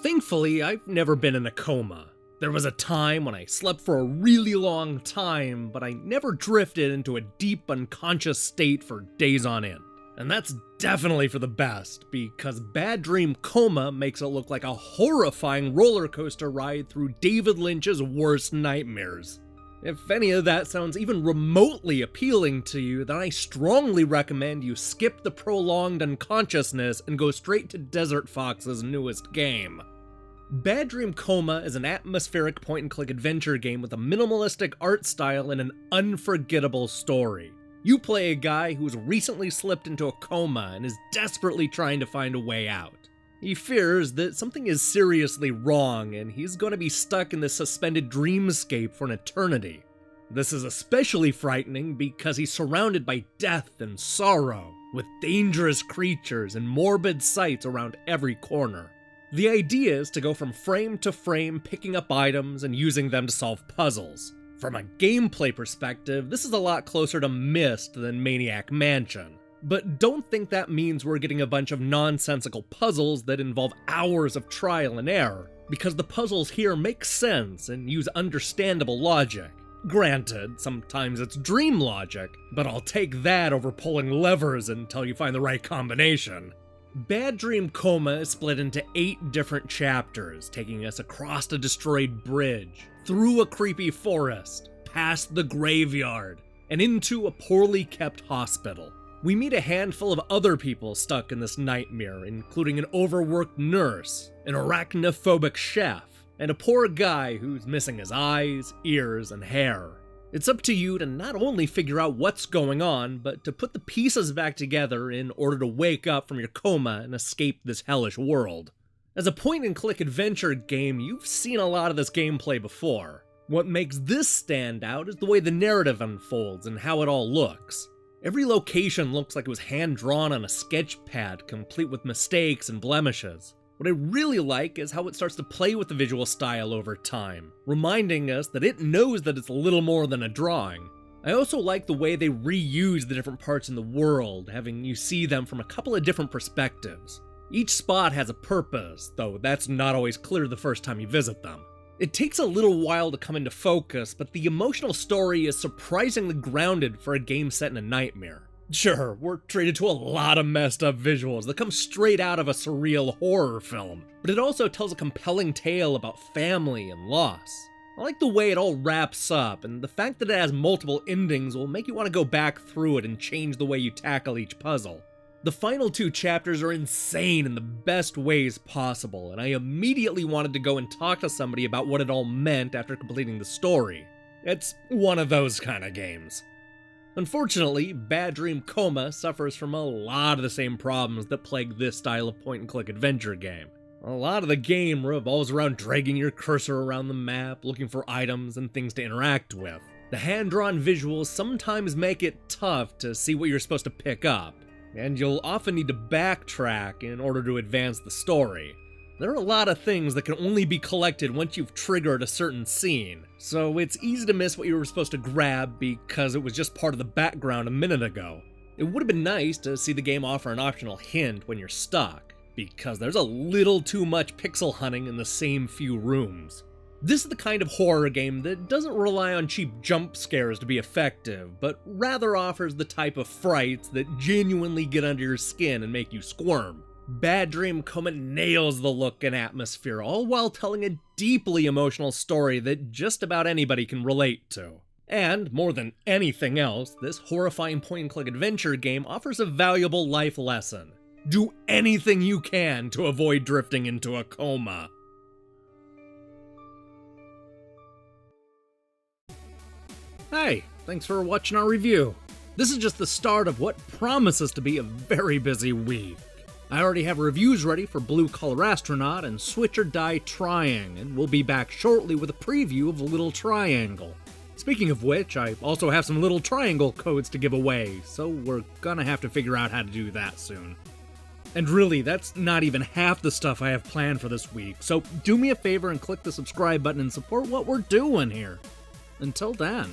Thankfully, I've never been in a coma. There was a time when I slept for a really long time, but I never drifted into a deep unconscious state for days on end. And that's definitely for the best, because Bad Dream Coma makes it look like a horrifying roller coaster ride through David Lynch's worst nightmares. If any of that sounds even remotely appealing to you, then I strongly recommend you skip the prolonged unconsciousness and go straight to Desert Fox's newest game. Bad Dream Coma is an atmospheric point-and-click adventure game with a minimalistic art style and an unforgettable story. You play a guy who's recently slipped into a coma and is desperately trying to find a way out. He fears that something is seriously wrong and he's going to be stuck in this suspended dreamscape for an eternity. This is especially frightening because he's surrounded by death and sorrow, with dangerous creatures and morbid sights around every corner. The idea is to go from frame to frame picking up items and using them to solve puzzles. From a gameplay perspective, this is a lot closer to Myst than Maniac Mansion. But don't think that means we're getting a bunch of nonsensical puzzles that involve hours of trial and error, because the puzzles here make sense and use understandable logic. Granted, sometimes it's dream logic, but I'll take that over pulling levers until you find the right combination. Bad Dream Coma is split into 8 different chapters, taking us across a destroyed bridge, through a creepy forest, past the graveyard, and into a poorly kept hospital. We meet a handful of other people stuck in this nightmare, including an overworked nurse, an arachnophobic chef, and a poor guy who's missing his eyes, ears, and hair. It's up to you to not only figure out what's going on, but to put the pieces back together in order to wake up from your coma and escape this hellish world. As a point-and-click adventure game, you've seen a lot of this gameplay before. What makes this stand out is the way the narrative unfolds and how it all looks. Every location looks like it was hand-drawn on a sketch pad, complete with mistakes and blemishes. What I really like is how it starts to play with the visual style over time, reminding us that it knows that it's a little more than a drawing. I also like the way they reuse the different parts in the world, having you see them from a couple of different perspectives. Each spot has a purpose, though that's not always clear the first time you visit them. It takes a little while to come into focus, but the emotional story is surprisingly grounded for a game set in a nightmare. Sure, we're treated to a lot of messed up visuals that come straight out of a surreal horror film, but it also tells a compelling tale about family and loss. I like the way it all wraps up, and the fact that it has multiple endings will make you want to go back through it and change the way you tackle each puzzle. The final 2 chapters are insane in the best ways possible, and I immediately wanted to go and talk to somebody about what it all meant after completing the story. It's one of those kind of games. Unfortunately, Bad Dream Coma suffers from a lot of the same problems that plague this style of point-and-click adventure game. A lot of the game revolves around dragging your cursor around the map, looking for items and things to interact with. The hand-drawn visuals sometimes make it tough to see what you're supposed to pick up, and you'll often need to backtrack in order to advance the story. There are a lot of things that can only be collected once you've triggered a certain scene, so it's easy to miss what you were supposed to grab because it was just part of the background a minute ago. It would have been nice to see the game offer an optional hint when you're stuck, because there's a little too much pixel hunting in the same few rooms. This is the kind of horror game that doesn't rely on cheap jump scares to be effective, but rather offers the type of frights that genuinely get under your skin and make you squirm. Bad Dream Coma nails the look and atmosphere, all while telling a deeply emotional story that just about anybody can relate to. And, more than anything else, this horrifying point-and-click adventure game offers a valuable life lesson. Do anything you can to avoid drifting into a coma. Hey, thanks for watching our review. This is just the start of what promises to be a very busy week. I already have reviews ready for Blue Collar Astronaut and Switch or Die Trying, and we'll be back shortly with a preview of Little Triangle. Speaking of which, I also have some Little Triangle codes to give away, so we're gonna have to figure out how to do that soon. And really, that's not even half the stuff I have planned for this week, so do me a favor and click the subscribe button and support what we're doing here. Until then.